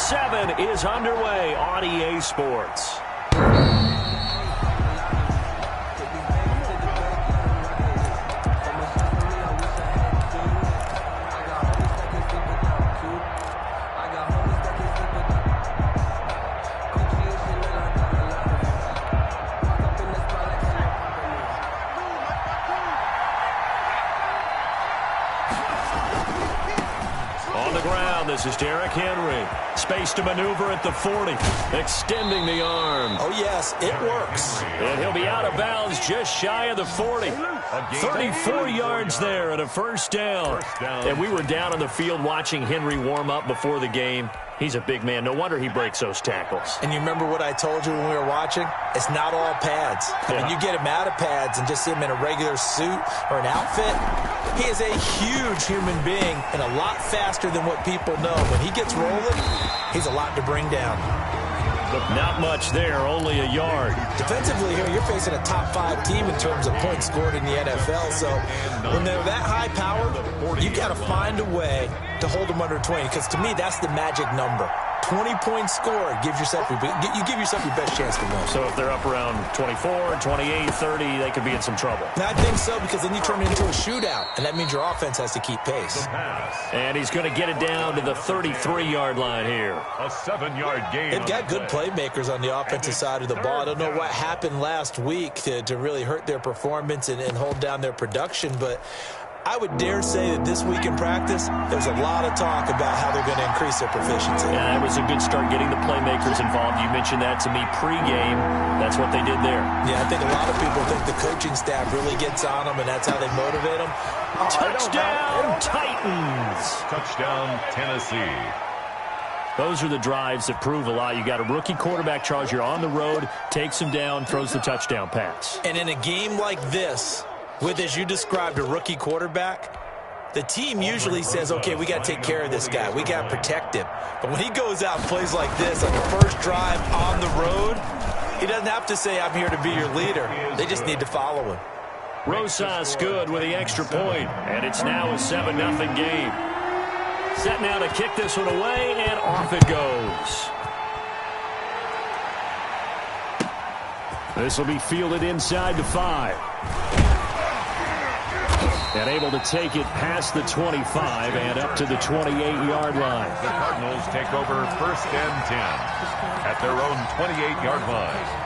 7 is underway on EA Sports. This is Derrick Henry. Space to maneuver at the 40. Extending the arm. Oh, yes, it works. And he'll be out of bounds just shy of the 40. 34 yards there and a first down. And we were down on the field watching Henry warm up before the game. He's a big man. No wonder he breaks those tackles. And you remember what I told you when we were watching? It's not all pads. When you get him out of pads and just see him in a regular suit or an outfit, he is a huge human being and a lot faster than what people know. When he gets rolling, he's a lot to bring down. Not much there, only a yard. Defensively here, you're facing a top 5 team in terms of points scored in the NFL. So when they're that high powered, you got to find a way to hold them under 20. Because to me, that's the magic number. 20-point score gives yourself you give yourself your best chance to win. So if they're up around 24, 28, 30, they could be in some trouble. I think so, because then you turn it into a shootout, and that means your offense has to keep pace. And he's going to get it down to the 33-yard line here. A 7-yard gain. They've got good playmakers on the offensive side of the ball. I don't know what happened last week to really hurt their performance and hold down their production, but I would dare say that this week in practice, there's a lot of talk about how they're going to increase their proficiency. Yeah, that was a good start getting the playmakers involved. You mentioned that to me pregame. That's what they did there. Yeah, I think a lot of people think the coaching staff really gets on them, and that's how they motivate them. Touchdown, Titans! Touchdown, Tennessee. Those are the drives that prove a lot. You got a rookie quarterback, Charles. You're on the road, takes him down, throws the touchdown pass. And in a game like this, with, as you described, a rookie quarterback, the team usually says, okay, we got to take care of this guy. We got to protect him. But when he goes out and plays like this on the first drive on the road, he doesn't have to say, I'm here to be your leader. They just need to follow him. Rosas good with the extra point, and it's now a 7-0 game. Set now to kick this one away, and off it goes. This will be fielded inside the 5. And able to take it past the 25 and up to the 28-yard line. The Cardinals take over 1st and 10 at their own 28-yard line.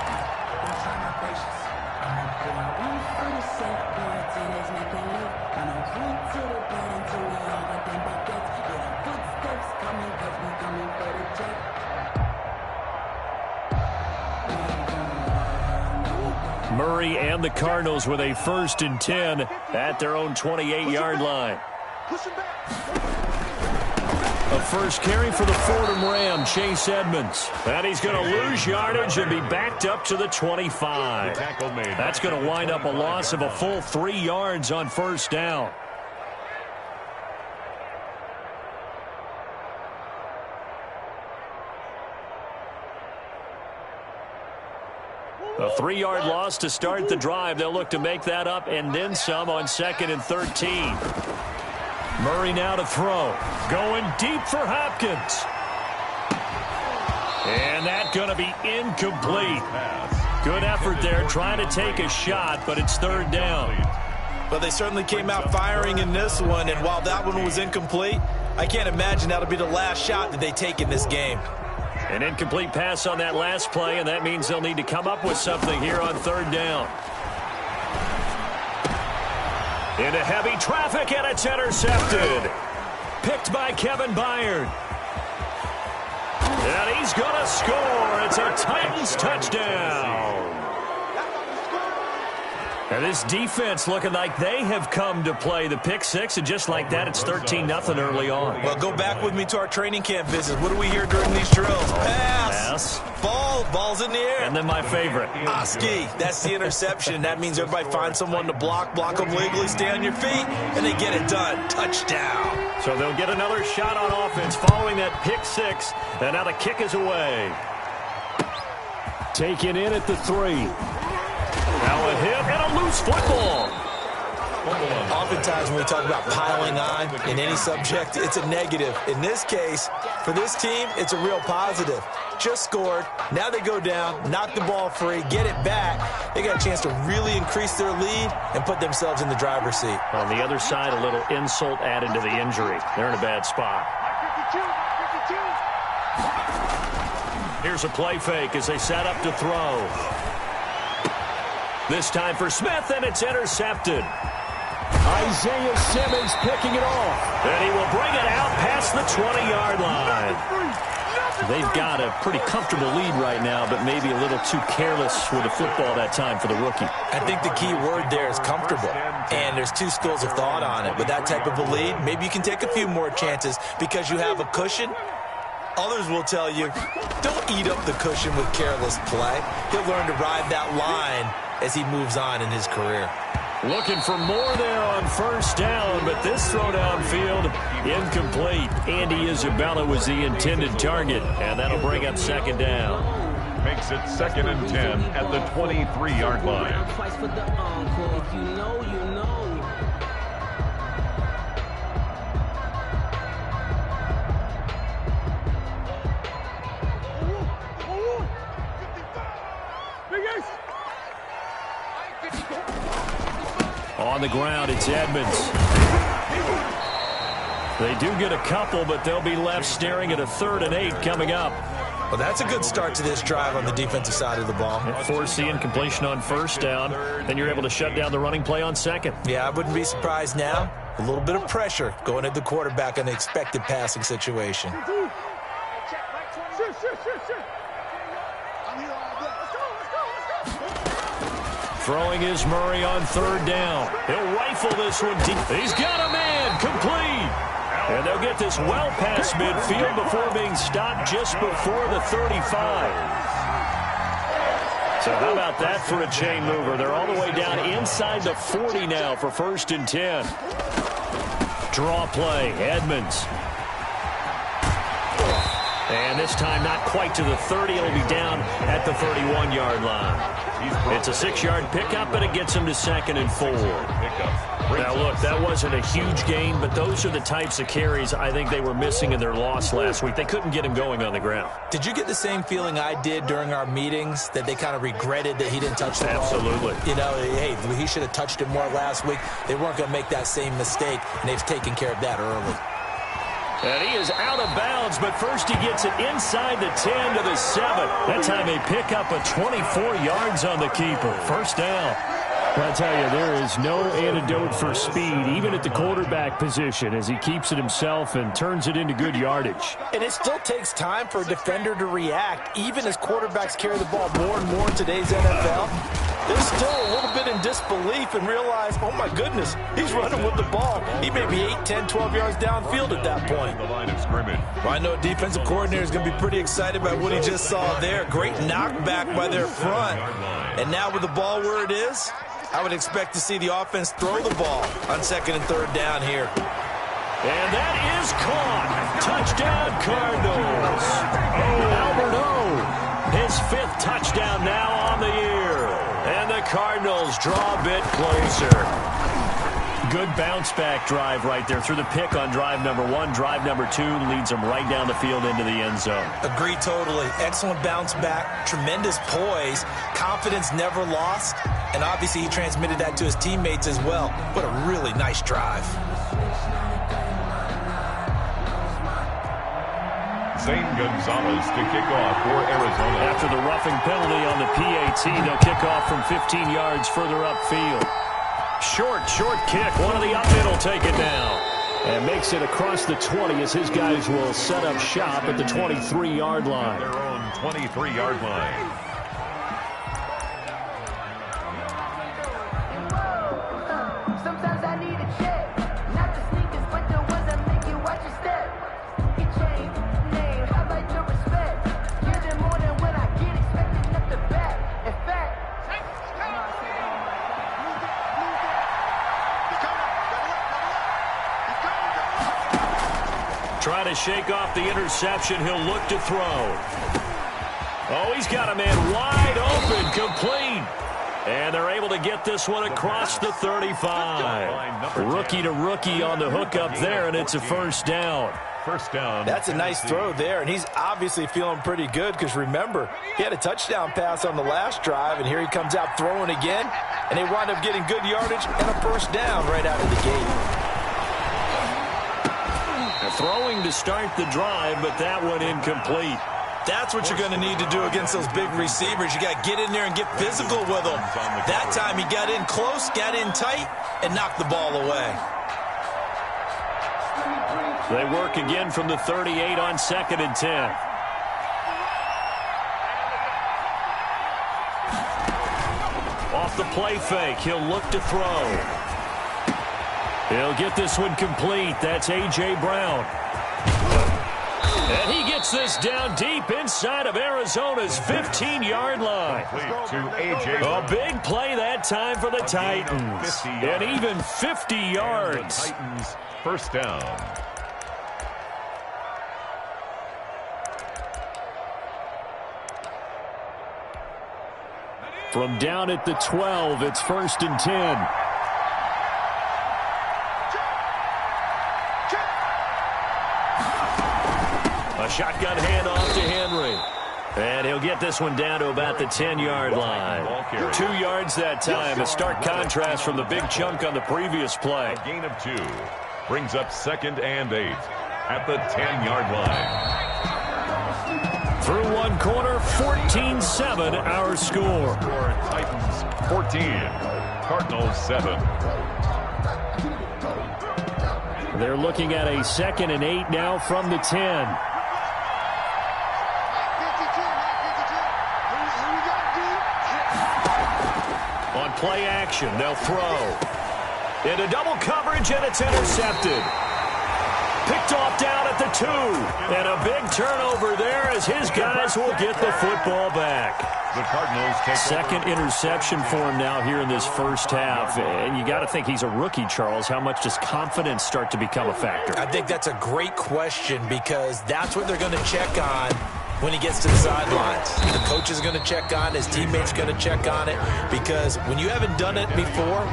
Murray and the Cardinals with a 1st and 10 at their own 28-yard line. A first carry for the Fordham Ram, Chase Edmonds. And he's going to lose yardage and be backed up to the 25. That's going to wind up a loss of a full 3 yards on 1st down. A 3-yard loss to start the drive. They'll look to make that up and then some on 2nd and 13. Murray now to throw. Going deep for Hopkins. And that's going to be incomplete. Good effort there trying to take a shot, but it's 3rd down. Well, they certainly came out firing in this one, and while that one was incomplete, I can't imagine that'll be the last shot that they take in this game. An incomplete pass on that last play, and that means they'll need to come up with something here on 3rd down. Into heavy traffic, and it's intercepted. Picked by Kevin Byard. And he's going to score. It's a Titans touchdown. And this defense looking like they have come to play the pick 6, and just like that, it's 13-0 early on. Well, go back with me to our training camp visit. What do we hear during these drills? Pass. Ball's in the air. And then my favorite. Ski. That's the interception. That means everybody finds someone to block them legally, stay on your feet, and they get it done. Touchdown. So they'll get another shot on offense following that pick 6, and now the kick is away. Taken in at the 3. Now a hit and a loose football. Oftentimes when we talk about piling on in any subject, it's a negative. In this case, for this team, it's a real positive. Just scored. Now they go down, knock the ball free, get it back. They got a chance to really increase their lead and put themselves in the driver's seat. On the other side, a little insult added to the injury. They're in a bad spot. Here's a play fake as they set up to throw. This time for Smith, and it's intercepted. Isaiah Simmons picking it off. And he will bring it out past the 20-yard line. They've got a pretty comfortable lead right now, but maybe a little too careless with the football that time for the rookie. I think the key word there is comfortable, and there's two schools of thought on it. With that type of a lead, maybe you can take a few more chances because you have a cushion. Others will tell you, don't eat up the cushion with careless play. He'll learn to ride that line as he moves on in his career. Looking for more there on first down, but this throw downfield incomplete. Andy Isabella was the intended target, and that'll bring up second down. Makes it 2nd and 10 at the 23-yard line. On the ground, it's Edmonds. They do get a couple, but they'll be left staring at a 3rd and 8 coming up. Well, that's a good start to this drive on the defensive side of the ball. Force the incompletion on first down, then you're able to shut down the running play on second. Yeah, I wouldn't be surprised now. A little bit of pressure going at the quarterback in the expected passing situation. Throwing is Murray on 3rd down. He'll rifle this one deep. He's got a man, complete. And they'll get this well past midfield before being stopped just before the 35. So how about that for a chain mover? They're all the way down inside the 40 now for 1st and 10. Draw play, Edmonds. And this time not quite to the 30. It'll be down at the 31-yard line. It's a 6-yard pickup, and it gets him to 2nd and 4. Now, look, that wasn't a huge gain, but those are the types of carries I think they were missing in their loss last week. They couldn't get him going on the ground. Did you get the same feeling I did during our meetings, that they kind of regretted that he didn't touch the ball? Absolutely. You know, hey, he should have touched it more last week. They weren't going to make that same mistake, and they've taken care of that early. And he is out of bounds, but first he gets it inside the 10 to the 7. That time they pick up a 24 yards on the keeper. First down. Well, I tell you, there is no antidote for speed, even at the quarterback position, as he keeps it himself and turns it into good yardage. And it still takes time for a defender to react, even as quarterbacks carry the ball more and more in today's NFL. They're still a little bit in disbelief and realize, oh, my goodness, he's running with the ball. He may be 8, 10, 12 yards downfield at that point. The line of scrimmage. Well, I know defensive coordinator is going to be pretty excited by what he just saw there. Great knockback by their front. And now with the ball where it is, I would expect to see the offense throw the ball on 2nd and 3rd down here. And that is caught. Touchdown, Cardinals. Albert O, his 5th touchdown now on the year. And the Cardinals draw a bit closer. Good bounce-back drive right there through the pick on drive number 1. Drive number 2 leads them right down the field into the end zone. Agree totally. Excellent bounce back, tremendous poise, confidence never lost, and obviously he transmitted that to his teammates as well. What a really nice drive. Zane Gonzalez to kick off for Arizona. After the roughing penalty on the PAT, they'll kick off from 15 yards further upfield. Short kick. One of the up middle take it down. And makes it across the 20 as his guys will set up shop at the 23-yard line. Their own 23-yard line. Trying to shake off the interception. He'll look to throw. Oh, he's got a man wide open, complete. And they're able to get this one across the 35. Rookie to rookie on the hookup there, and it's a first down. First down. That's a nice throw there, and he's obviously feeling pretty good because, remember, he had a touchdown pass on the last drive, and here he comes out throwing again, and they wind up getting good yardage and a first down right out of the gate. Throwing to start the drive, but that one incomplete. That's what you're going to need to do against those big receivers. You got to get in there and get physical with them. That time he got in close, got in tight, and knocked the ball away. They work again from the 38 on 2nd and 10. Off the play fake, he'll look to throw. He'll get this one complete. That's A.J. Brown. And he gets this down deep inside of Arizona's 15-yard line. A big play that time for the Titans. And even 50 yards. Titans first down. From down at the 12, it's 1st and 10. A shotgun handoff to Henry. And he'll get this one down to about the 10-yard line. 2 yards that time. A stark contrast from the big chunk on the previous play. A gain of 2. Brings up 2nd and 8 at the 10-yard line. Through one quarter, 14-7 our score. Titans 14. Cardinals 7. They're looking at a 2nd and 8 now from the 10. On play action, they'll throw. Into double coverage, and it's intercepted. Picked off down at the 2. And a big turnover there as his guys will get the football back. The Cardinals take second interception for him now here in this first half. And you got to think he's a rookie, Charles. How much does confidence start to become a factor? I think that's a great question because that's what they're going to check on when he gets to the sidelines. The coach is going to check on it. His teammates are going to check on it because when you haven't done it before,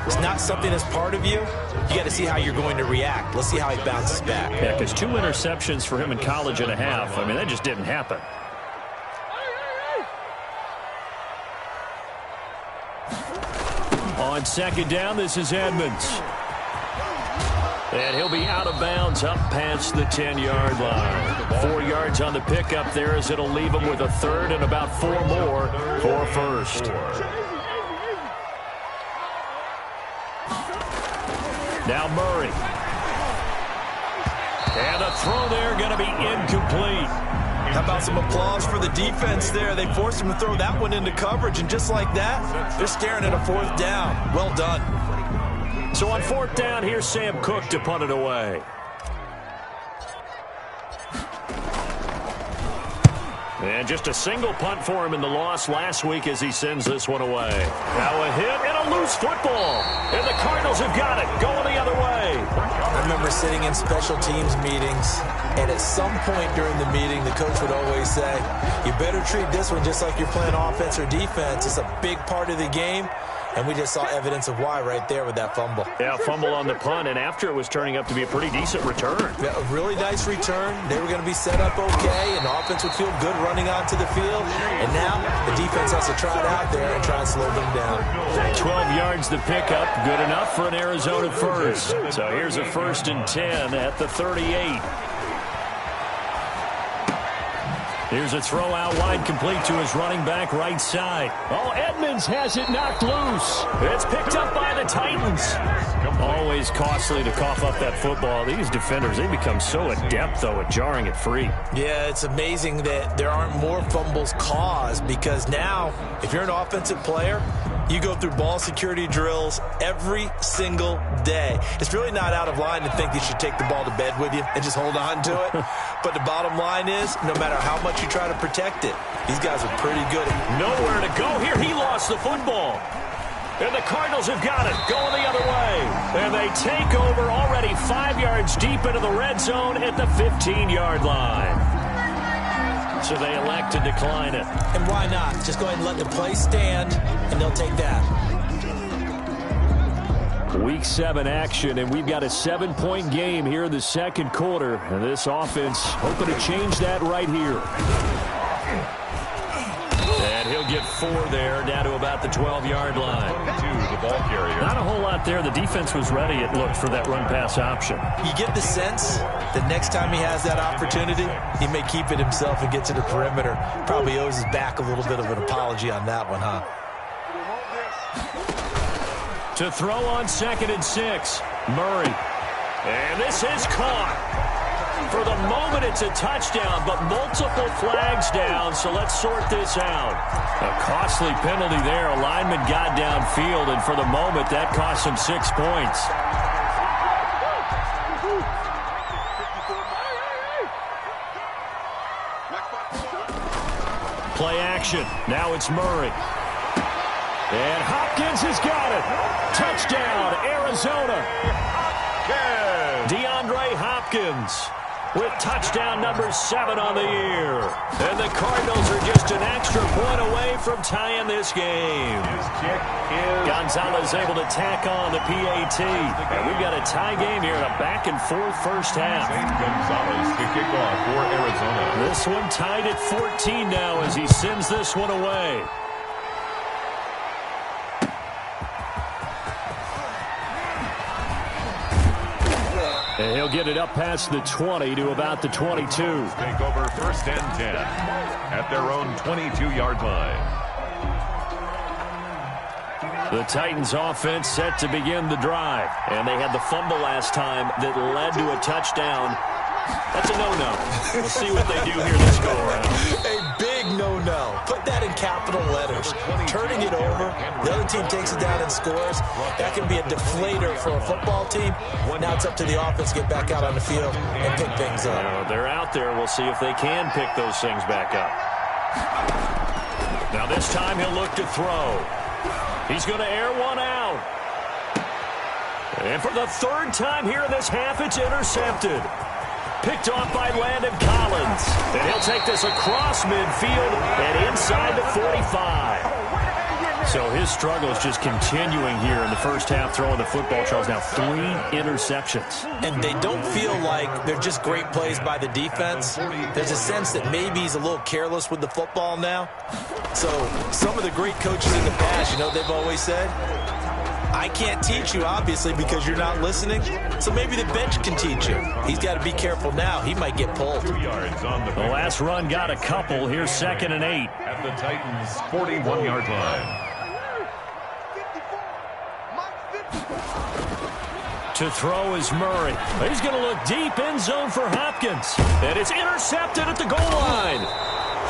it's not something that's part of you. You got to see how you're going to react. Let's see how he bounces back. Yeah, because 2 interceptions for him in college and a half. I mean, that just didn't happen. On 2nd down, this is Edmonds. And he'll be out of bounds up past the 10-yard line. 4 yards on the pickup there as it'll leave him with a 3rd and about 4 more for first. Now Murray. And a throw there going to be incomplete. How about some applause for the defense there? They forced him to throw that one into coverage, and just like that, they're staring at a 4th down. Well done. So on 4th down, here's Sam Cook to punt it away. And just a single punt for him in the loss last week as he sends this one away. Now a hit and a loose football. And the Cardinals have got it, going the other way. I remember sitting in special teams meetings, and at some point during the meeting, the coach would always say, you better treat this one just like you're playing offense or defense. It's a big part of the game. And we just saw evidence of why right there with that fumble. Yeah, fumble on the punt, and after it was turning up to be a pretty decent return. Yeah, a really nice return. They were going to be set up okay, and the offense would feel good running onto the field. And now the defense has to try it out there and try and slow them down. 12 yards the pickup, good enough for an Arizona first. So here's a 1st and 10 at the 38. Here's a throw out wide, complete to his running back right side. Oh, Edmonds has it knocked loose. It's picked up by the Titans. Always costly to cough up that football. These defenders, they become so adept, though, at jarring it free. Yeah, it's amazing that there aren't more fumbles caused because now, if you're an offensive player, you go through ball security drills every single day. It's really not out of line to think you should take the ball to bed with you and just hold on to it. But the bottom line is, no matter how much you try to protect it, these guys are pretty good. Nowhere to go here. He lost the football. And the Cardinals have got it, going the other way. And they take over already 5 yards deep into the red zone at the 15-yard line. so they elect to decline it. And why not? Just go ahead and let the play stand, and they'll take that. Week 7 action, and we've got a 7-point game here in the second quarter. And this offense hoping to change that right here. And he'll get 4 there, down to about the 12-yard line. To the ball carrier. Not a whole lot there. The defense was ready, it looked, for that run-pass option. You get the sense that next time he has that opportunity, he may keep it himself and get to the perimeter. Probably owes his back a little bit of an apology on that one, huh? To throw on 2nd and 6, Murray. And this is caught. For the moment, it's a touchdown, but multiple flags down, so let's sort this out. A costly penalty there. A lineman got downfield, and for the moment, that cost him 6 points. Play action. Now it's Murray. And Hopkins has got it. Touchdown, Arizona. DeAndre Hopkins with touchdown number 7 on the year. And the Cardinals are just an extra point away from tying this game. Gonzalez able to tack on the PAT. And we've got a tie game here in a back-and-forth first half. Gonzalez to kick off for Arizona. This one tied at 14 now as he sends this one away. And he'll get it up past the 20 to about the 22. Take over 1st and 10 at their own 22-yard line. The Titans offense set to begin the drive. And they had the fumble last time that led to a touchdown. That's a no-no. We'll see what they do here this go-around. A big no-no. Put that in capital letters. Turning it over, the other team takes it down and scores. That can be a deflator for a football team. Now it's up to the offense to get back out on the field and pick things up. They're out there. We'll see if they can pick those things back up. Now this time he'll look to throw. He's going to air one out. And for the 3rd time here in this half, it's intercepted. Picked off by Landon Collins. And he'll take this across midfield and inside the 45. So his struggle is just continuing here in the first half, throwing the football. Charles, now 3 interceptions. And they don't feel like they're just great plays by the defense. There's a sense that maybe he's a little careless with the football now. So some of the great coaches in the past, you know, they've always said, I can't teach you, obviously, because you're not listening. So maybe the bench can teach you. He's got to be careful now. He might get pulled. 2 yards on the last run got a couple. Here's 2nd and 8. At the Titans' 41-yard line. To throw is Murray. He's going to look deep, end zone for Hopkins. And it's intercepted at the goal line.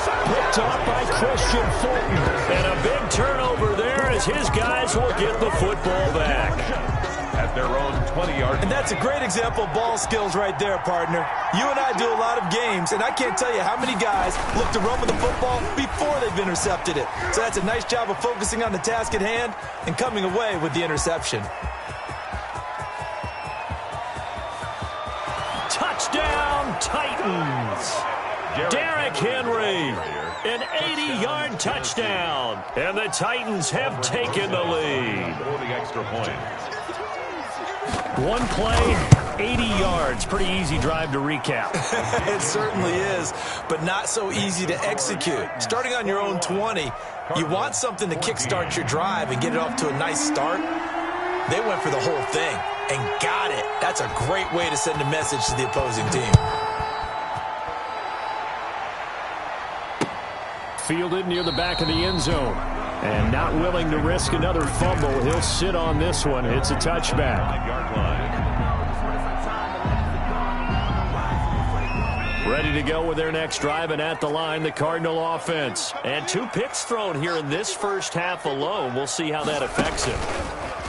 Picked off by Christian Fulton. And a big turnover there as his guys will get the football back. At their own 20-yard line. And that's a great example of ball skills right there, partner. You and I do a lot of games, and I can't tell you how many guys look to run with the football before they've intercepted it. So that's a nice job of focusing on the task at hand and coming away with the interception. Touchdown, Titans. Derrick Henry, an 80-yard touchdown. And the Titans have taken the lead. For the extra point. One play, 80 yards. Pretty easy drive to recap. It certainly is, but not so easy to execute. Starting on your own 20, you want something to kickstart your drive and get it off to a nice start. They went for the whole thing and got it. That's a great way to send a message to the opposing team. Fielded near the back of the end zone. And not willing to risk another fumble. He'll sit on this one. It's a touchback. Ready to go with their next drive, and at the line, the Cardinal offense. And 2 picks thrown here in this first half alone. We'll see how that affects him.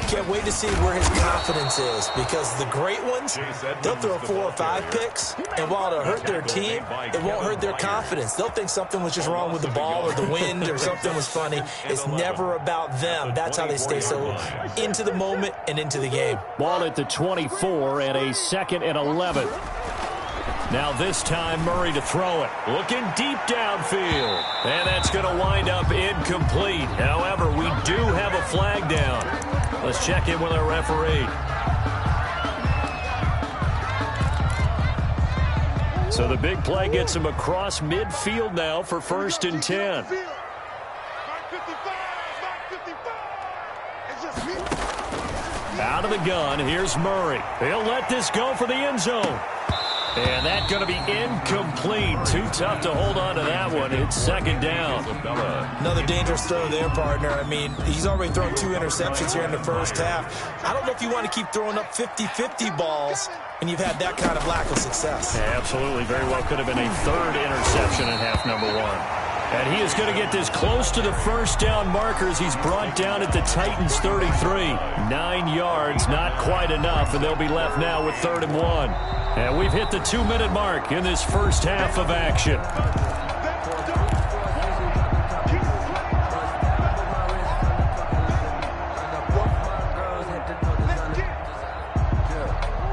Can't wait to see where his confidence is, because the great ones, they'll throw 4 or 5 picks, and while it'll hurt their team, it won't hurt their confidence. They'll think something was just wrong with the ball or the wind or something was funny. It's never about them. That's how they stay so into the moment and into the game. Ball at the 24 and a 2nd and 11. Now this time Murray to throw it. Looking deep downfield. And that's going to wind up incomplete. However, we do have a flag down. Let's check in with our referee. So the big play gets him across midfield now for 1st and 10. Out of the gun, here's Murray. He'll let this go for the end zone. And that's going to be incomplete. Too tough to hold on to that one. It's 2nd down. Another dangerous throw there, partner. I mean, he's already thrown 2 interceptions here in the first half. I don't know if you want to keep throwing up 50-50 balls, and you've had that kind of lack of success. Yeah, absolutely. Very well could have been a 3rd interception in half number 1. And he is going to get this close to the 1st down markers. He's brought down at the Titans 33. 9 yards, not quite enough, and they'll be left now with 3rd and 1. And we've hit the 2-minute mark in this first half of action.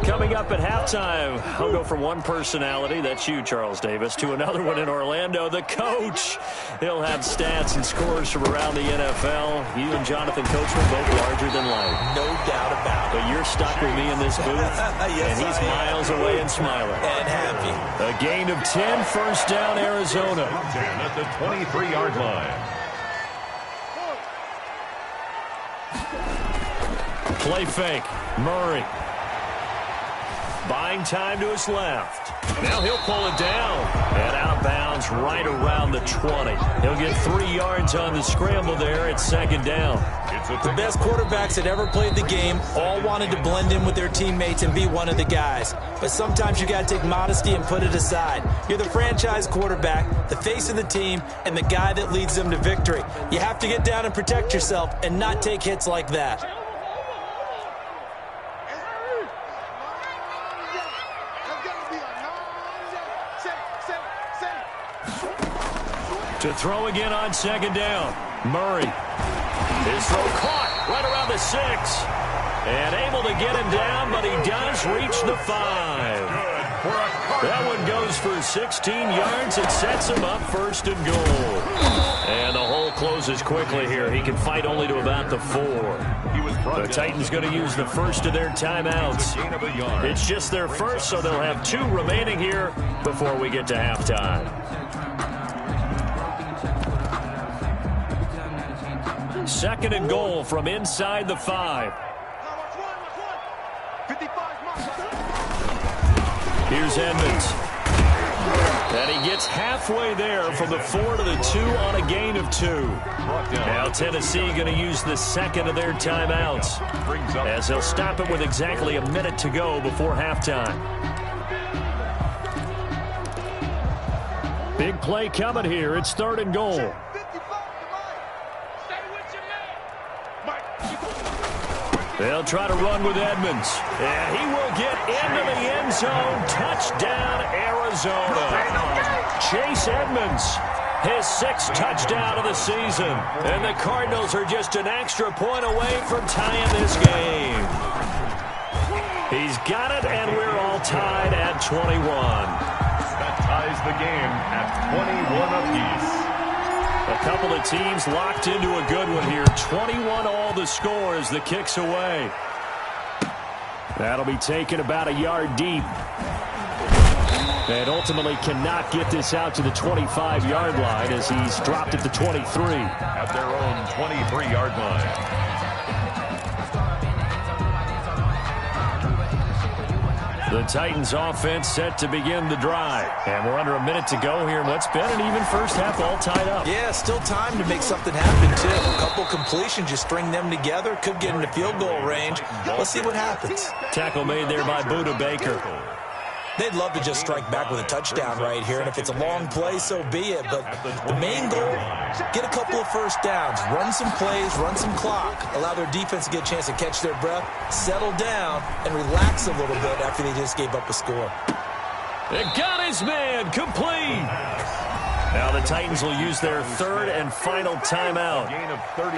Coming up at halftime, I'll go from one personality, that's you, Charles Davis, to another one in Orlando, the coach. He'll have stats and scores from around the NFL. You and Jonathan Coachman both larger than life. No doubt about it. But you're stuck with me in this booth, yes, and he's miles away and smiling. And happy. A gain of 10, 1st down, Arizona. 10 at the 23-yard line. Play fake, Murray. Buying time to his left. Now he'll pull it down. And out of bounds right around the 20. He'll get 3 yards on the scramble there at 2nd down. The best quarterbacks that ever played the game all wanted to blend in with their teammates and be one of the guys. But sometimes you got to take modesty and put it aside. You're the franchise quarterback, the face of the team, and the guy that leads them to victory. You have to get down and protect yourself and not take hits like that. To throw again on 2nd down. Murray. His throw caught right around the 6. And able to get him down, but he does reach the 5. That one goes for 16 yards. It sets him up 1st and goal. And the hole closes quickly here. He can fight only to about the 4. The Titans going to use the first of their timeouts. It's just their first, so they'll have 2 remaining here before we get to halftime. 2nd and goal from inside the 5. Here's Edmonds. And he gets halfway there from the 4 to the 2 on a gain of 2. Now Tennessee going to use the 2nd of their timeouts, as they'll stop it with exactly a minute to go before halftime. Big play coming here. It's 3rd and goal. They'll try to run with Edmonds. And he will get into the end zone. Touchdown, Arizona. Chase Edmonds, his 6th touchdown of the season. And the Cardinals are just an extra point away from tying this game. He's got it, and we're all tied at 21. That ties the game at 21 apiece. A couple of teams locked into a good one here. 21 all the score as the kick's away. That'll be taken about a yard deep. And ultimately cannot get this out to the 25-yard line as he's dropped at the 23. At their own 23-yard line. The Titans offense set to begin the drive. And we're under a minute to go here in what's been an even first half, all tied up. Yeah, still time to make something happen, too. A couple completions, you string them together, could get into field goal range. Let's see what happens. Tackle made there by Buda Baker. They'd love to just strike back with a touchdown right here, and if it's a long play, so be it. But the main goal, get a couple of first downs, run some plays, run some clock, allow their defense to get a chance to catch their breath, settle down, and relax a little bit after they just gave up a score. It got his man complete. Now the Titans will use their third and final timeout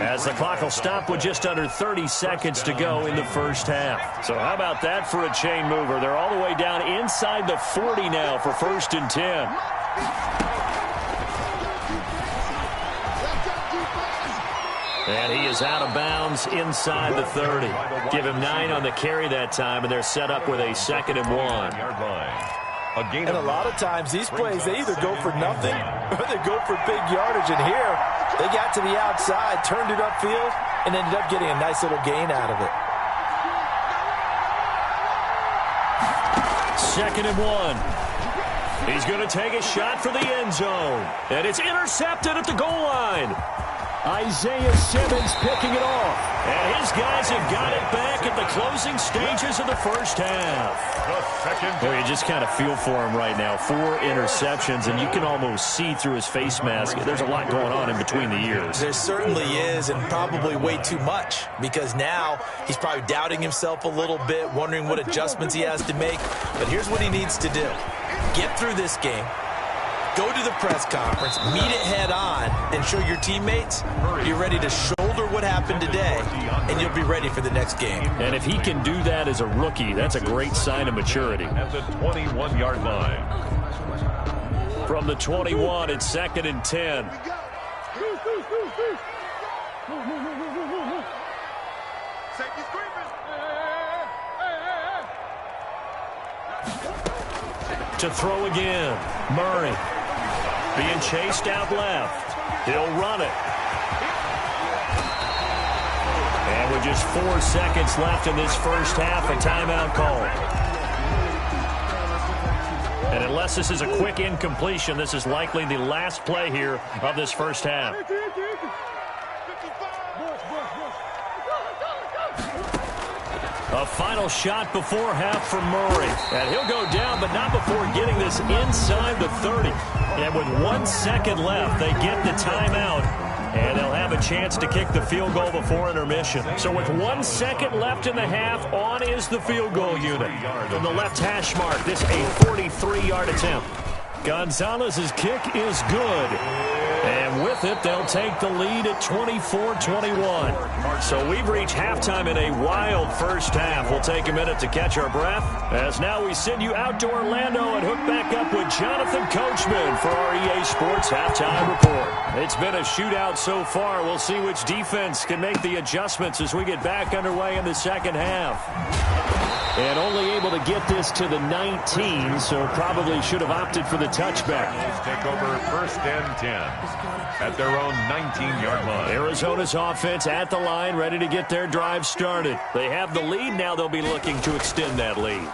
as the clock will stop with just under 30 seconds to go in the first half. So how about that for a chain mover? They're all the way down inside the 40 now for 1st and 10. And he is out of bounds inside the 30. Give him 9 on the carry that time, and they're set up with a 2nd and 1. And a lot of times these plays, they either go for nothing or they go for big yardage. And here, they got to the outside, turned it upfield, and ended up getting a nice little gain out of it. 2nd and 1. He's going to take a shot for the end zone. And it's intercepted at the goal line. Isaiah Simmons picking it off. And his guys have got it back at the closing stages of the first half. Well, you just kind of feel for him right now. 4 interceptions, and you can almost see through his face mask. There's a lot going on in between the ears. There certainly is, and probably way too much, because now he's probably doubting himself a little bit, wondering what adjustments he has to make. But here's what he needs to do. Get through this game. Go to the press conference, meet it head on, and show your teammates you're ready to shoulder what happened today, and you'll be ready for the next game. And if he can do that as a rookie, that's a great sign of maturity. At the 21-yard line. From the 21, it's 2nd and 10. To throw again, Murray. Being chased out left. He'll run it. And with just 4 seconds left in this first half, a timeout call. And unless this is a quick incompletion, this is likely the last play here of this first half. A final shot before half for Murray. And he'll go down, but not before getting this inside the 30. And with 1 second left, they get the timeout. And they'll have a chance to kick the field goal before intermission. So with 1 second left in the half, on is the field goal unit. From the left hash mark, this a 43-yard attempt. Gonzalez's kick is good. And with it, they'll take the lead at 24-21. So we've reached halftime in a wild first half. We'll take a minute to catch our breath, as now we send you out to Orlando and hook back up with Jonathan Coachman for our EA Sports Halftime Report. It's been a shootout so far. We'll see which defense can make the adjustments as we get back underway in the second half. And only able to get this to the 19, so probably should have opted for the touchback. Take over 1st and 10 at their own 19-yard line. Arizona's offense at the line, ready to get their drive started. They have the lead. Now they'll be looking to extend that lead.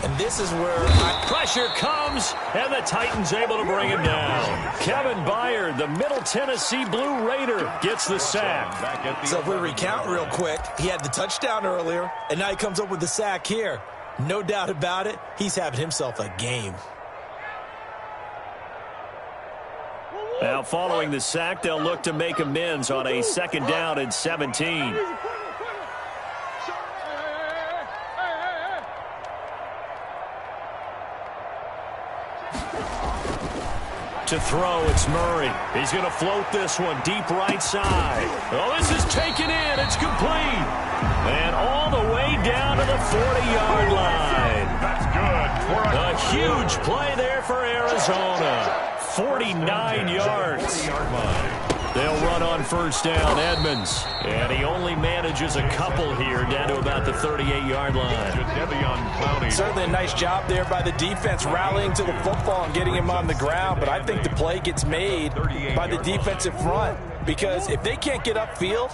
And this is where pressure comes, and the Titans able to bring him down. Kevin Byard, the Middle Tennessee Blue Raider, gets the sack. So if we recount real quick, he had the touchdown earlier, and now he comes up with the sack here. No doubt about it, he's having himself a game. Now following the sack, they'll look to make amends on a 2nd down and 17. To throw, it's Murray. He's going to float this one deep right side. Oh, this is taken in. It's complete. And all the way down to the 40-yard line. That's good. A huge play there for Arizona. 49 yards. They'll run on 1st down, Edmonds. And he only manages a couple here down to about the 38-yard line. Certainly a nice job there by the defense rallying to the football and getting him on the ground. But I think the play gets made by the defensive front, because if they can't get upfield,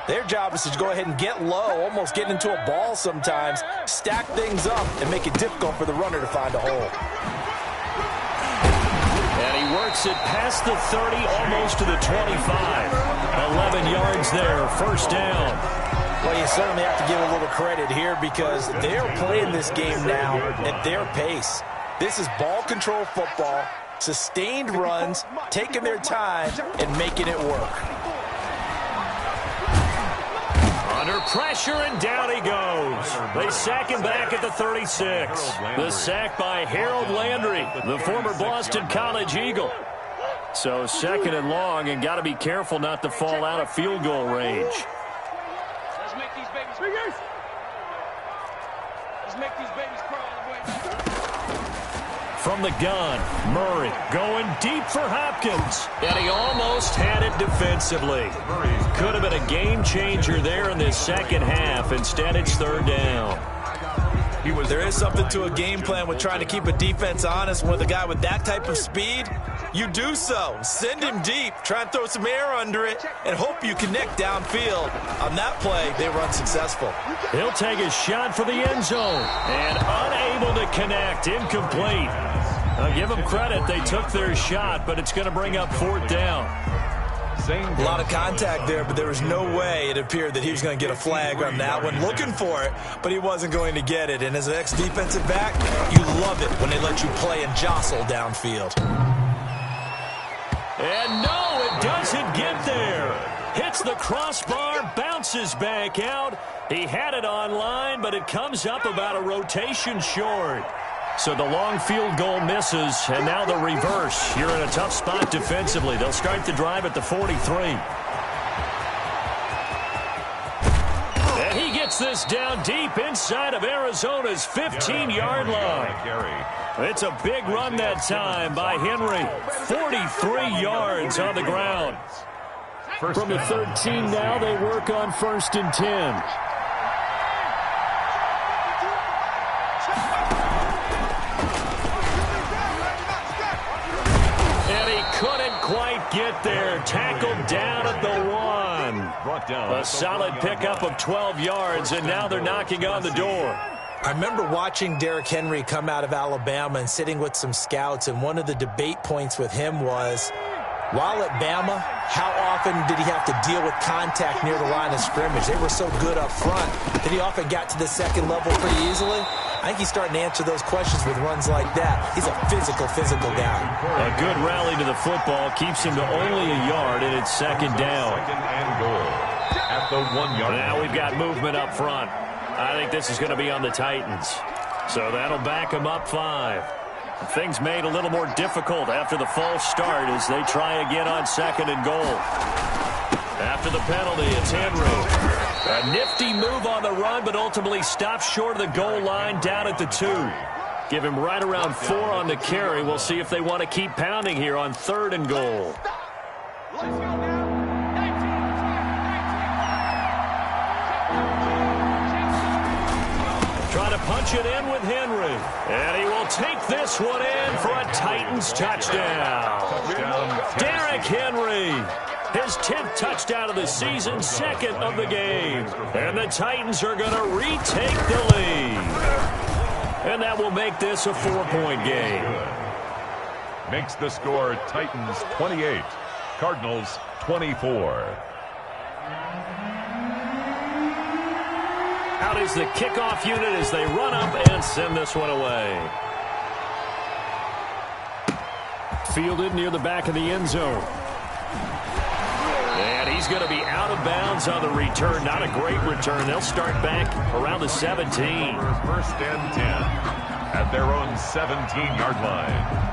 their job is to go ahead and get low, almost get into a ball sometimes, stack things up, and make it difficult for the runner to find a hole. And he works it past the 30, almost to the 25. 11 yards there, 1st down. Well, you certainly have to give a little credit here, because they're playing this game now at their pace. This is ball control football, sustained runs, taking their time, and making it work. Under pressure, and down he goes. They sack him back at the 36. The sack by Harold Landry, the former Boston College Eagle. So 2nd and long, and got to be careful not to fall out of field goal range. Let's make these babies cry. Let's make these babies cry all the way. From the gun, Murray going deep for Hopkins. And he almost had it defensively. Could have been a game changer there in this second half. Instead, it's 3rd down. There is something to a game plan with trying to keep a defense honest. With a guy with that type of speed, you do so. Send him deep. Try and throw some air under it and hope you connect downfield. On that play, they were unsuccessful. He'll take a shot for the end zone. And unable to connect. Incomplete. I'll give them credit. They took their shot, but it's going to bring up 4th down. A lot of contact there, but there was no way it appeared that he was going to get a flag on that one. Looking for it, but he wasn't going to get it. And as an ex-defensive back, you love it when they let you play and jostle downfield. And no, it doesn't get there. Hits the crossbar, bounces back out. He had it online, but it comes up about a rotation short. So the long field goal misses, and now the reverse. You're in a tough spot defensively. They'll start the drive at the 43. And he gets this down deep inside of Arizona's 15-yard line. It's a big run that time by Henry. 43 yards on the ground. From the 13 now, they work on 1st and 10. Couldn't quite get there. Tackled down at the 1. A solid pickup of 12 yards, and now they're knocking on the door. I remember watching Derrick Henry come out of Alabama and sitting with some scouts, and one of the debate points with him was, while at Bama, how often did he have to deal with contact near the line of scrimmage? They were so good up front that he often got to the 2nd level pretty easily. I think he's starting to answer those questions with runs like that. He's a physical guy. A good rally to the football keeps him to only a yard, and it's 2nd down. 2nd and goal at the 1-yard line. Now we've got movement up front. I think this is going to be on the Titans. So that'll back them up 5. Things made a little more difficult after the false start as they try again on 2nd and goal. After the penalty, it's Henry. A nifty move on the run, but ultimately stops short of the goal line down at the 2. Give him right around 4 on the carry. We'll see if they want to keep pounding here on 3rd and goal. Try to punch it in with Henry. And he will take this one in for a Titans touchdown. Derrick Henry. His 10th touchdown of the season, 2nd of the game. And the Titans are going to retake the lead. And that will make this a 4-point game. Makes the score Titans 28, Cardinals 24. Out is the kickoff unit as they run up and send this one away. Fielded near the back of the end zone. And he's going to be out of bounds on the return. Not a great return. They'll start back around the 17. 1st and 10 at their own 17-yard line.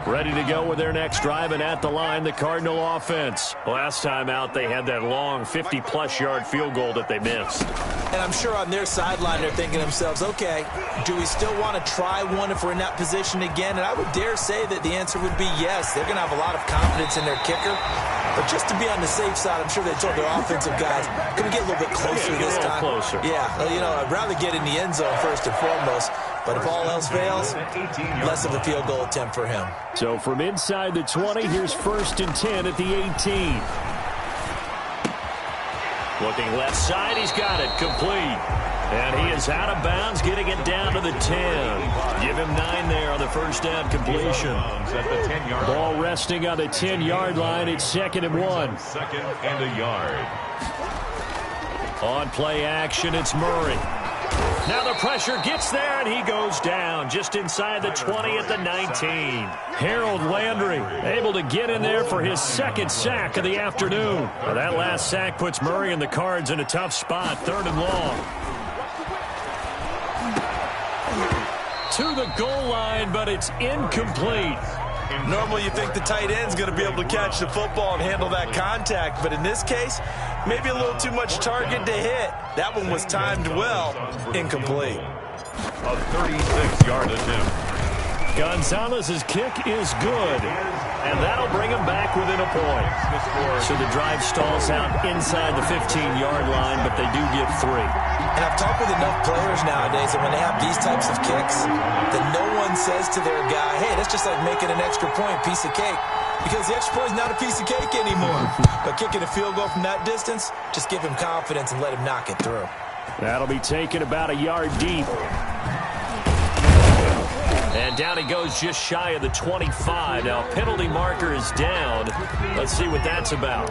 Ready to go with their next drive, and at the line, the Cardinal offense. Last time out, they had that long 50-plus yard field goal that they missed. And I'm sure on their sideline, they're thinking to themselves, okay, do we still want to try one if we're in that position again? And I would dare say that the answer would be yes. They're going to have a lot of confidence in their kicker. But just to be on the safe side, I'm sure they told their offensive guys, can we get a little bit closer this time? Closer. Yeah, you know, I'd rather get in the end zone first and foremost. But if all else fails, less of a field goal attempt for him. So from inside the 20, here's 1st and 10 at the 18. Looking left side, he's got it complete. And he is out of bounds, getting it down to the 10. Give him 9 there on the first down completion. Ball resting on the 10-yard line. It's 2nd and 1. 2nd and a yard. On play action, it's Murray. Now the pressure gets there, and he goes down just inside the 20 at the 19. Harold Landry able to get in there for his 2nd sack of the afternoon. Now that last sack puts Murray and the Cards in a tough spot, 3rd and long. to the goal line, but it's incomplete. Normally you think the tight end's going to be able to catch the football and handle that contact, but in this case, maybe a little too much target to hit. That one was timed well, incomplete. A 36-yard attempt. Gonzalez's kick is good, and that'll bring him back within a point. So the drive stalls out inside the 15-yard line, but they do get 3. And I've talked with enough players nowadays that when they have these types of kicks, that no one says to their guy, hey, that's just like making an extra point, piece of cake. Because the extra point is not a piece of cake anymore. But kicking a field goal from that distance, just give him confidence and let him knock it through. That'll be taken about a yard deep. And down he goes just shy of the 25. Now, penalty marker is down. Let's see what that's about.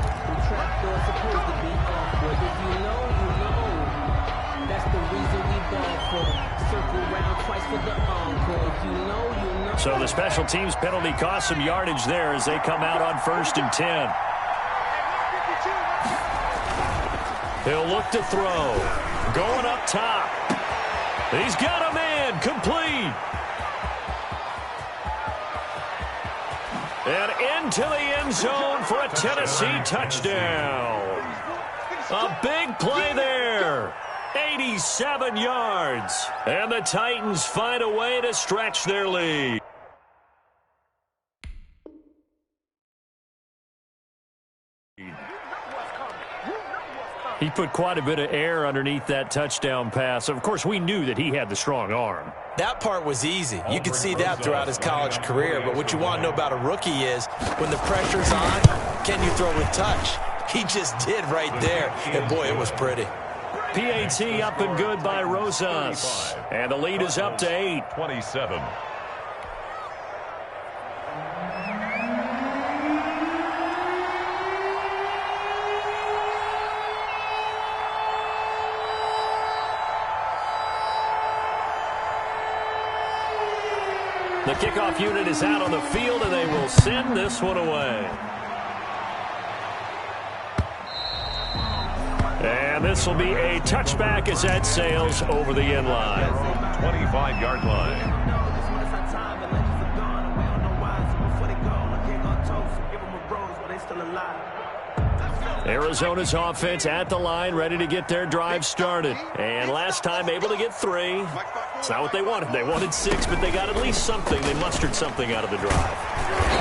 So the special teams penalty cost some yardage there as they come out on 1st and 10. He'll look to throw. Going up top. He's got a man. Complete. And into the end zone for a Tennessee touchdown. A big play there. 87 yards. And the Titans find a way to stretch their lead. He put quite a bit of air underneath that touchdown pass. Of course, we knew that he had the strong arm. That part was easy. You could see that throughout his college career. But what you want to know about a rookie is when the pressure's on, can you throw with touch? He just did right there. And, boy, it was pretty. PAT up and good by Rosas. And the lead is up to 8. 27. The kickoff unit is out on the field, and they will send this one away. And this will be a touchback as that sails over the end line. 25-yard line. Arizona's offense at the line, ready to get their drive started. And last time able to get 3. It's not what they wanted. They wanted 6, but they got at least something. They mustered something out of the drive.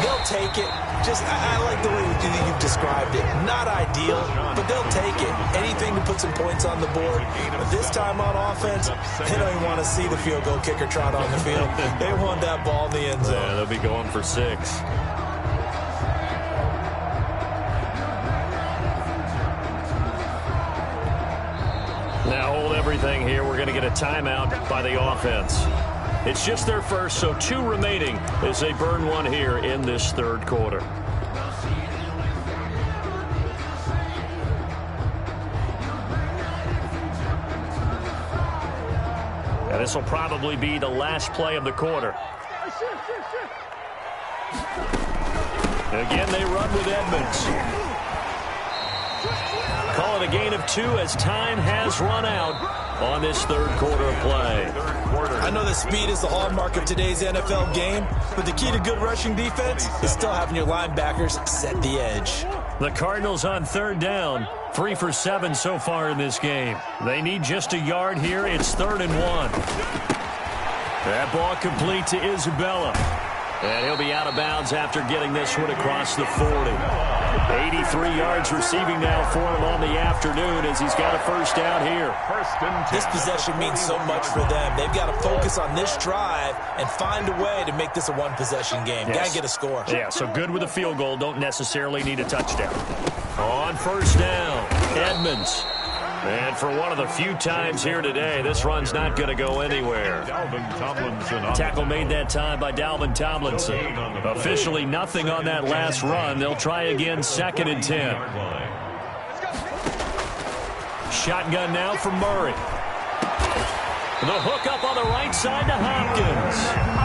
They'll take it. I like the way you've described it. Not ideal, but they'll take it. Anything to put some points on the board. But this time on offense, they don't even want to see the field goal kicker trot on the field. They want that ball in the end zone. Yeah, they'll be going for 6. Now hold everything here. We're going to get a timeout by the offense. It's just their first, so 2 remaining as they burn one here in this 3rd quarter. And this will probably be the last play of the quarter. Again, they run with Edmonds. Call it a gain of 2 as time has run out on this 3rd quarter of play. I know that speed is the hallmark of today's NFL game, but the key to good rushing defense is still having your linebackers set the edge. The Cardinals on 3rd down, 3 for 7 so far in this game. They need just a yard here. It's 3rd and 1. That ball complete to Isabella. And he'll be out of bounds after getting this one across the 40. 83 yards receiving now for him on the afternoon as he's got a first down here. This possession means so much for them. They've got to focus on this drive and find a way to make this a one-possession game. Yes. Got to get a score. Yeah, so good with a field goal. Don't necessarily need a touchdown. On first down, Edmonds. And for one of the few times here today, this run's not going to go anywhere. Tackle made that time by Dalvin Tomlinson. Officially nothing on that last run. They'll try again, 2nd and 10. Shotgun now for Murray. The hook up on the right side to Hopkins.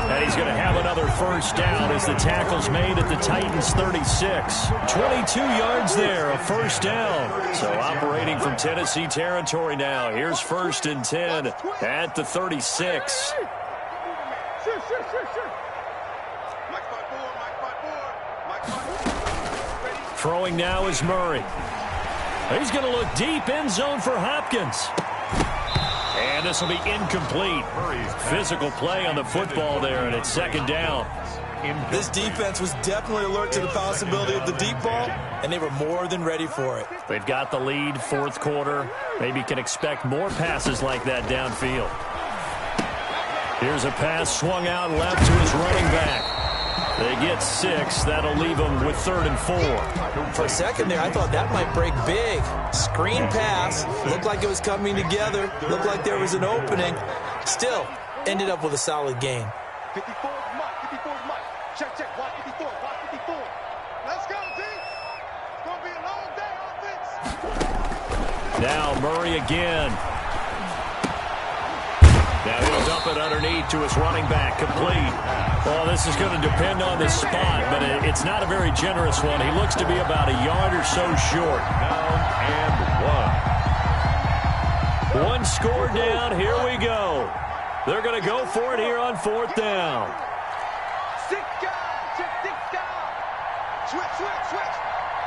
And he's going to have another first down as the tackle's made at the Titans' 36. 22 yards there, a first down. So operating from Tennessee territory now. Here's 1st and 10 at the 36. Throwing now is Murray. He's going to look deep, end zone for Hopkins. And this will be incomplete. Physical play on the football there, and it's second down. This defense was definitely alert to the possibility of the deep ball, and they were more than ready for it. They've got the lead, fourth quarter. Maybe can expect more passes like that downfield. Here's a pass swung out left to his running back. They get 6. That'll leave them with 3rd and 4. For a second there, I thought that might break big. Screen pass. Looked like it was coming together. Looked like there was an opening. Still, ended up with a solid gain. 54 is Mike. 54 is Mike. Check, check. Watch 54. Watch 54. Let's go, team. It's going to be a long day, offense. Now Murray again. Now he'll dump it underneath to his running back, complete. Well, this is going to depend on the spot, but it's not a very generous one. He looks to be about a yard or so short. Down and 1. One score down, here we go. They're going to go for it here on 4th down. 6 guys. Check 6 guys. Switch, switch, switch.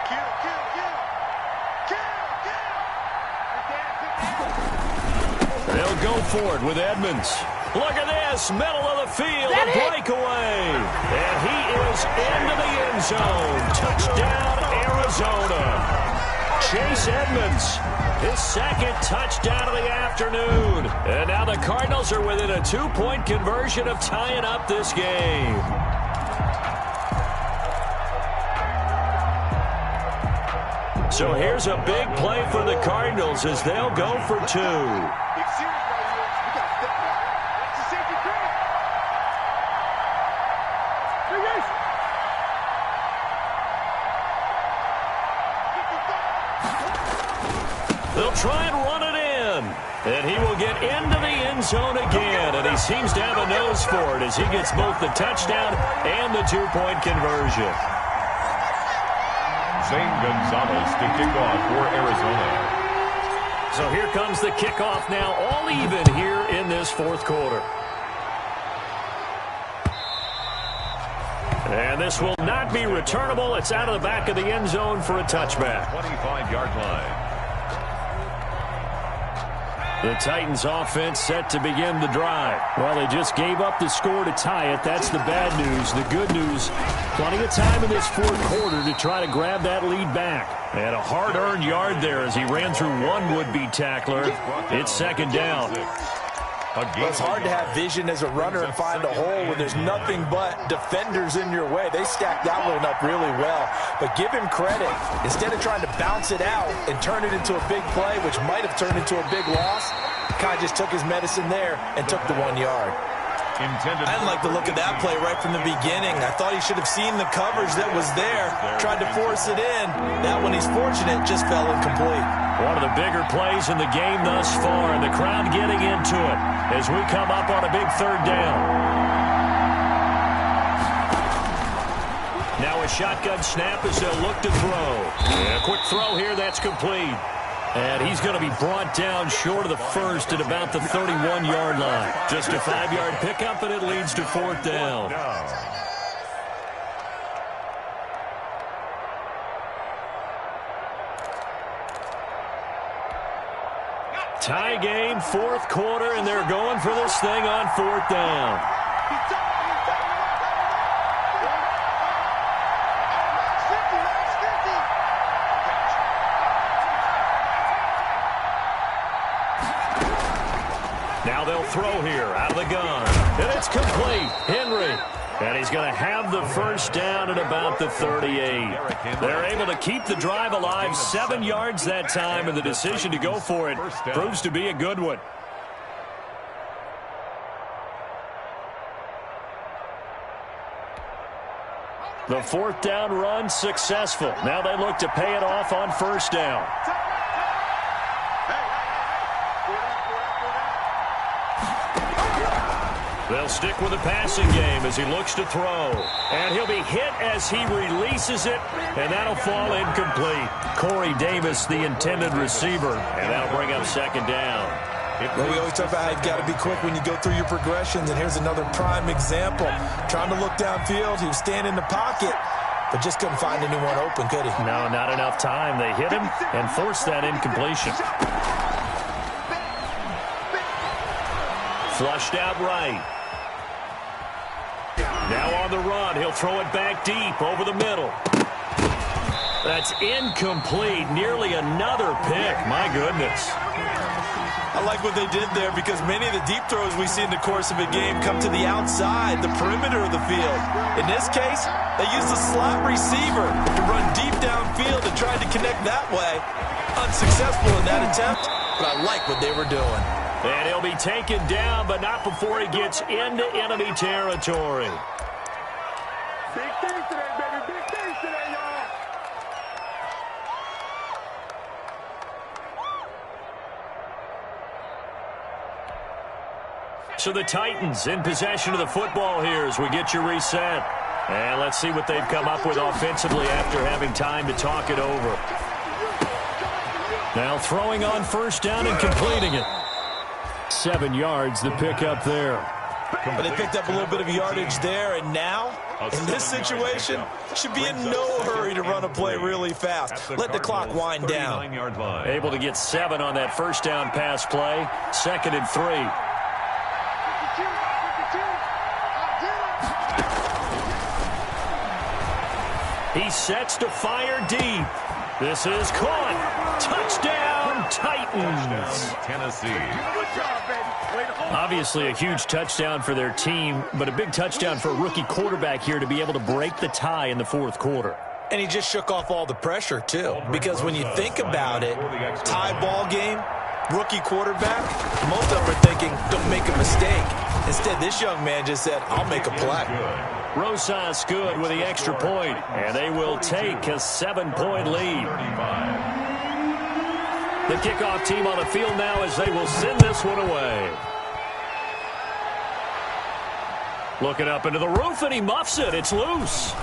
Kill, kill, kill. Kill, kill. They'll go for it with Edmonds. Look at this, middle of the field, a breakaway. And he is into the end zone. Touchdown, Arizona. Chase Edmonds, his 2nd touchdown of the afternoon. And now the Cardinals are within a 2-point conversion of tying up this game. So here's a big play for the Cardinals as they'll go for 2. They'll try and run it in. And he will get into the end zone again. And he seems to have a nose for it as he gets both the touchdown and the 2-point conversion. Zane Gonzalez to kick off for Arizona. So here comes the kickoff now, all even here in this 4th quarter. And this will not be returnable. It's out of the back of the end zone for a touchback. 25-yard line. The Titans offense set to begin the drive. Well, they just gave up the score to tie it. That's the bad news. The good news, plenty of time in this 4th quarter to try to grab that lead back. And a hard-earned yard there as he ran through one would-be tackler. It's second down. It's hard to have vision as a runner and find a hole when there's nothing but defenders in your way. They stacked that one up really well. But give him credit. Instead of trying to bounce it out and turn it into a big play, which might have turned into a big loss, kind of just took his medicine there and took the 1 yard. I didn't like the look of that play right from the beginning. I thought he should have seen the coverage that was there, tried to force it in. That one, he's fortunate, just fell incomplete. One of the bigger plays in the game thus far, and the crowd getting into it as we come up on a big 3rd down. Now a shotgun snap as they'll look to throw. And a quick throw here, that's complete. And he's going to be brought down short of the first at about the 31-yard line. Just a 5-yard pickup, and it leads to 4th down. Tie game, 4th quarter, and they're going for this thing on 4th down. Now they'll throw here out of the gun. And it's complete. Henry. And he's going to have the first down at about the 38. They're able to keep the drive alive, 7 yards that time, and the decision to go for it proves to be a good one. The 4th down run successful. Now they look to pay it off on 1st down. They'll stick with the passing game as he looks to throw. And he'll be hit as he releases it, and that'll fall incomplete. Corey Davis, the intended receiver, and that'll bring up 2nd down. Well, we always talk about how you've got to be quick when you go through your progressions, and here's another prime example. Trying to look downfield, he was standing in the pocket, but just couldn't find anyone open, could he? No, not enough time. They hit him and forced that incompletion. Flushed out right. Now on the run, he'll throw it back deep over the middle. That's incomplete. Nearly another pick. My goodness. I like what they did there because many of the deep throws we see in the course of a game come to the outside, the perimeter of the field. In this case, they used the slot receiver to run deep downfield and tried to connect that way. Unsuccessful in that attempt, but I like what they were doing. And he'll be taken down, but not before he gets into enemy territory. Big things today, baby. Big things today, y'all. So the Titans in possession of the football here as we get you reset. And let's see what they've come up with offensively after having time to talk it over. Now throwing on first down and completing it. 7 yards, the pickup there. But they picked up a little bit of yardage there, and now, in this situation, should be in no hurry to run a play really fast. Let the clock wind down. Able to get 7 on that first down pass play. 2nd and 3. He sets to fire deep. This is caught. Touchdown, Titans. Tennessee. Obviously a huge touchdown for their team, but a big touchdown for a rookie quarterback here to be able to break the tie in the 4th quarter. And he just shook off all the pressure, too. Because when you think about it, tie ball game, rookie quarterback, most of them are thinking, don't make a mistake. Instead, this young man just said, I'll make a play. Rosas good with the extra point, and they will take a 7-point lead. The kickoff team on the field now as they will send this one away. Looking up into the roof, and he muffs it. It's loose.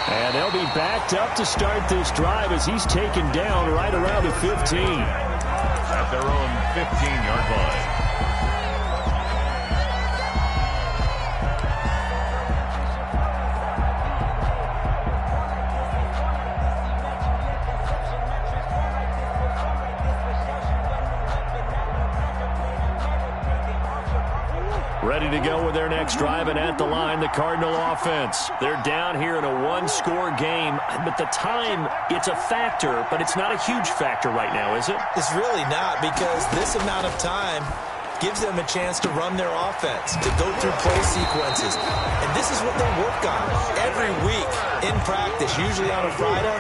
And they'll be backed up to start this drive as he's taken down right around the 15. At their own 15-yard line. Ready to go with their next drive, and at the line, the Cardinal offense. They're down here in a one-score game, but the time, it's a factor, but it's not a huge factor right now, is it? It's really not, because this amount of time gives them a chance to run their offense, to go through play sequences. And this is what they work on every week in practice, usually on a Friday.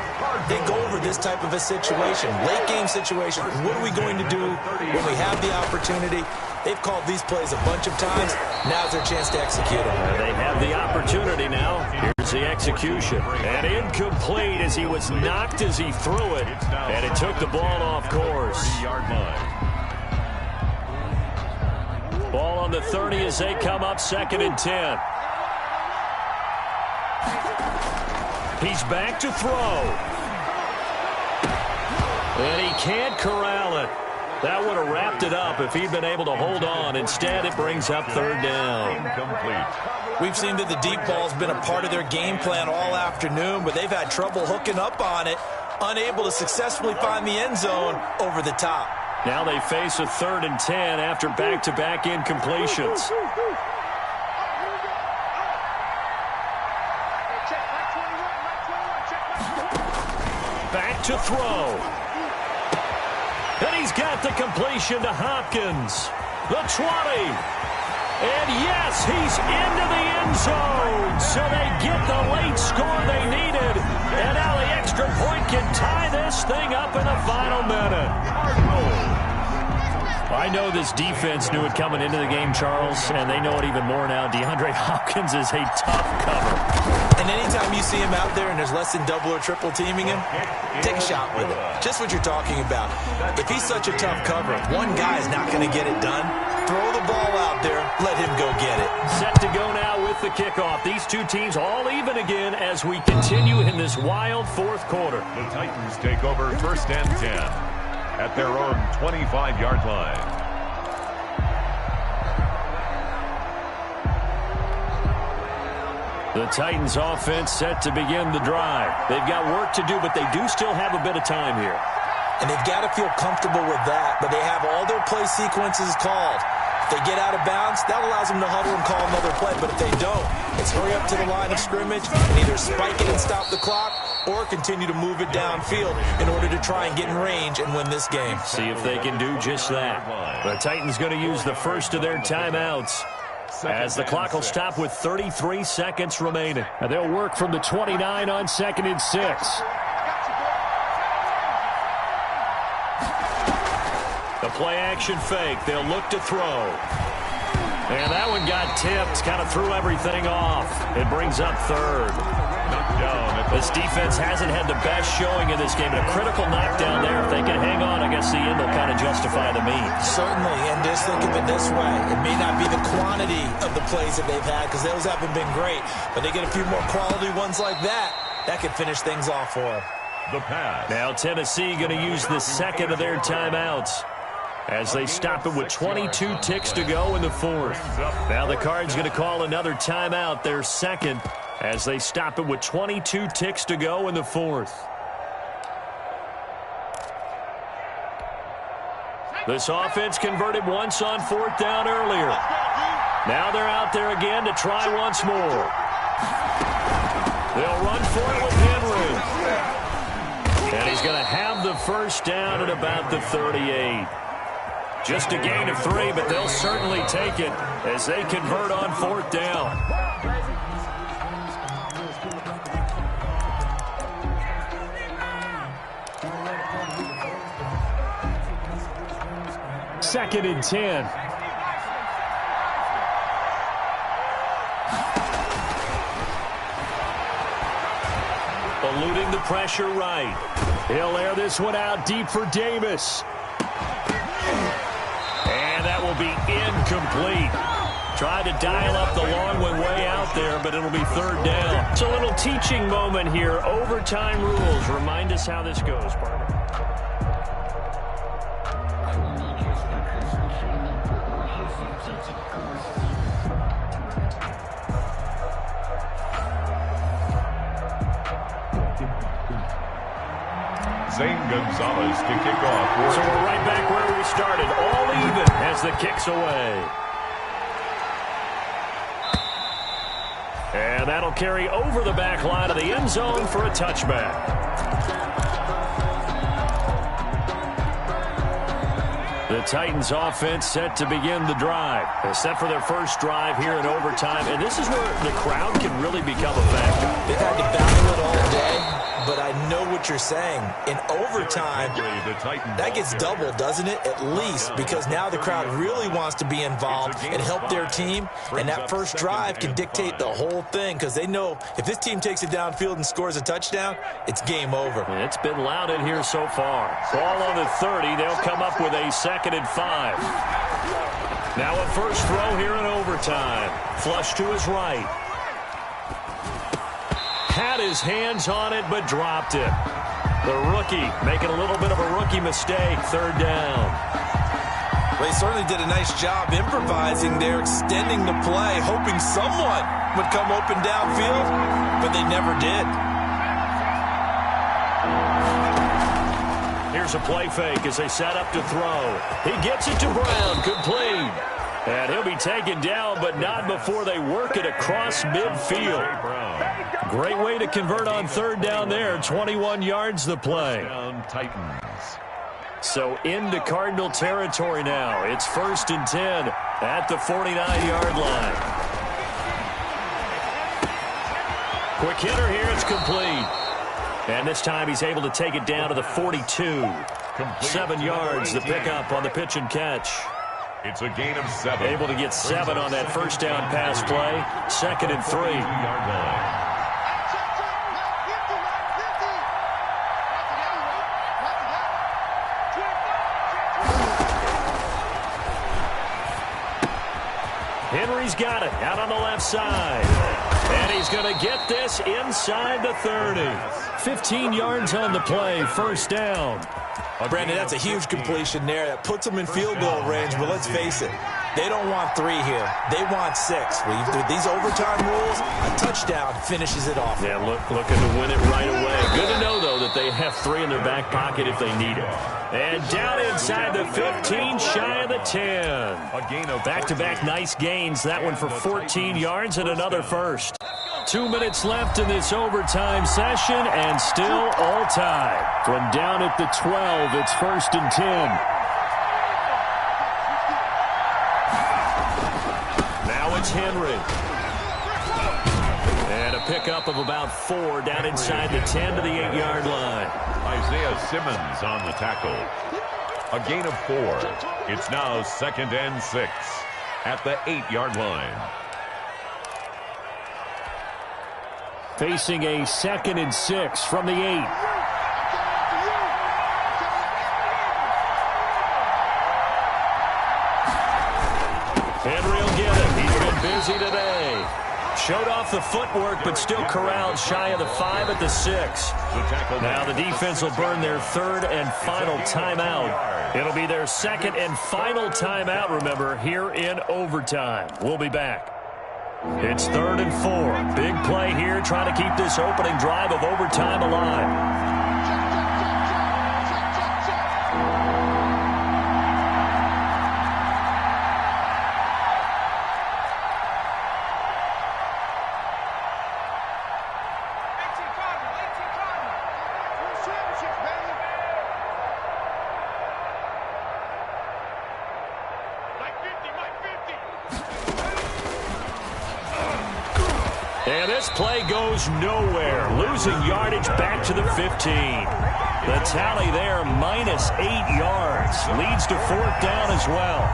They go over this type of a situation, late game situation. What are we going to do when we have the opportunity? They've called these plays a bunch of times. Now's their chance to execute them. They have the opportunity now. Here's the execution. And incomplete as he was knocked as he threw it. And it took the ball off course. Ball on the 30 as they come up 2nd and 10. He's back to throw. And he can't corral it. That would have wrapped it up if he'd been able to hold on. Instead, it brings up 3rd down. Incomplete. We've seen that the deep ball's been a part of their game plan all afternoon, but they've had trouble hooking up on it, unable to successfully find the end zone over the top. Now they face a 3rd and 10 after back-to-back incompletions. Back to throw. And he's got the completion to Hopkins. The 20. And yes, he's into the end zone. So they get the late score they needed. And now the extra point can tie this thing up in the final minute. I know this defense knew it coming into the game, Charles, and they know it even more now. DeAndre Hopkins is a tough cover. And anytime you see him out there and there's less than double or triple teaming him, take a shot with him. Just what you're talking about. If he's such a tough cover, one guy is not going to get it done. Throw the ball out there. Let him go get it. Set to go now with the kickoff. These two teams all even again as we continue in this wild 4th quarter. The Titans take over 1st and 10. at their own 25-yard line. The Titans offense set to begin the drive. They've got work to do, but they do still have a bit of time here. And they've got to feel comfortable with that, but they have all their play sequences called. If they get out of bounds, that allows them to huddle and call another play, but if they don't, it's hurry up to the line of scrimmage and either spike it and stop the clock or continue to move it downfield in order to try and get in range and win this game. See if they can do just that. The Titans going to use the first of their timeouts, as the clock will stop with 33 seconds remaining. And they'll work from the 29 on 2nd and 6. The play-action fake. They'll look to throw. And that one got tipped, kind of threw everything off. It brings up third. This defense hasn't had the best showing in this game. And a critical knockdown there. If they can hang on, I guess the end will kind of justify the means. Certainly, and just think of it this way. It may not be the quantity of the plays that they've had because those haven't been great, but they get a few more quality ones like that. That could finish things off for them. The pass. Now Tennessee going to use the second of their timeouts, as they stop it with 22 ticks to go in the fourth. Now the Cards going to call another timeout, their second, as they stop it with 22 ticks to go in the fourth. This offense converted once on 4th down earlier. Now they're out there again to try once more. They'll run for it with Henry. And he's going to have the first down at about the 38. Just a gain of 3, but they'll certainly take it as they convert on 4th down. Second and 10. Eluding the pressure right. He'll air this one out deep for Davis. And that will be incomplete. Tried to dial up the long one way out there, but it'll be 3rd down. It's a little teaching moment here. Overtime rules. Remind us how this goes, partner. Zane Gonzalez to kick off. So we're right back where we started. All even as the kick's away. And that'll carry over the back line of the end zone for a touchback. The Titans offense set to begin the drive. They're set for their first drive here in overtime. And this is where the crowd can really become a factor. They've had to battle it all day, but I know what you're saying. In overtime, that gets doubled, doesn't it? At least, because now the crowd really wants to be involved and help their team. And that first drive can dictate the whole thing because they know if this team takes it downfield and scores a touchdown, it's game over. It's been loud in here so far. Ball on the 30. They'll come up with a 2nd and 5. Now a first throw here in overtime. Flush to his right. Had his hands on it, but dropped it. The rookie making a little bit of a rookie mistake. 3rd down. They certainly did a nice job improvising there, extending the play, hoping someone would come open downfield, but they never did. Here's a play fake as they set up to throw. He gets it to Brown, complete. And he'll be taken down, but not before they work it across midfield. Great way to convert on 3rd down there. 21 yards the play. Titans. So into Cardinal territory now. It's 1st and 10 at the 49-yard line. Quick hitter here. It's complete. And this time he's able to take it down to the 42. 7 yards the pickup on the pitch and catch. It's a gain of 7. Able to get 7 on that first down pass play. 2nd and 3. Henry's got it out on the left side. And he's going to get this inside the 30. 15 yards on the play. 1st down. Brandon, that's a huge completion there. That puts them in field goal range, but let's face it, they don't want 3 here. They want 6. With these overtime rules, a touchdown finishes it off. Yeah, looking to win it right away. Good to know, though, that they have 3 in their back pocket if they need it. And down inside the 15, shy of the 10. Back-to-back nice gains. That one for 14 yards and another first. 2 minutes left in this overtime session, and still all tied. From down at the 12, it's 1st and 10. Now it's Henry. And a pickup of about 4 down inside the 10 to the 8-yard line. Isaiah Simmons on the tackle. A gain of 4. It's now 2nd and 6 at the 8-yard line. Facing a 2nd and 6 from the 8. Henry will get it. He's been busy today. Showed off the footwork, but still corralled shy of the 5 at the 6. Now the defense will burn their 3rd and final timeout. It'll be their 2nd and final timeout, remember, here in overtime. We'll be back. It's 3rd and 4. Big play here, trying to keep this opening drive of overtime alive. And this play goes nowhere. Losing yardage back to the 15. The tally there, minus 8 yards. Leads to 4th down as well.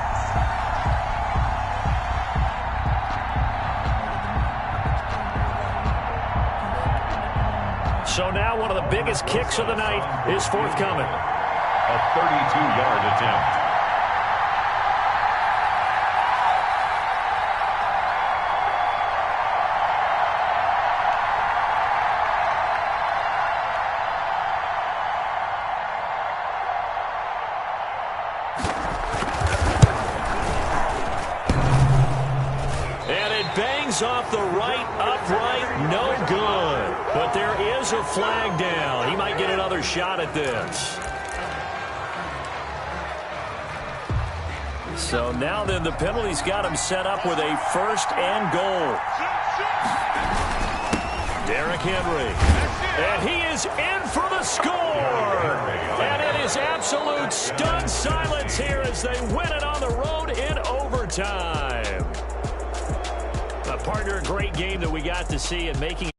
So now one of the biggest kicks of the night is forthcoming. A 32-yard attempt. Off the right upright, no good. But there is a flag down. He might get another shot at this. So now then the penalty's got him set up with a 1st and goal. Derrick Henry. And he is in for the score. And it is absolute stunned silence here as they win it on the road in overtime. Partner, a great game that we got to see, and making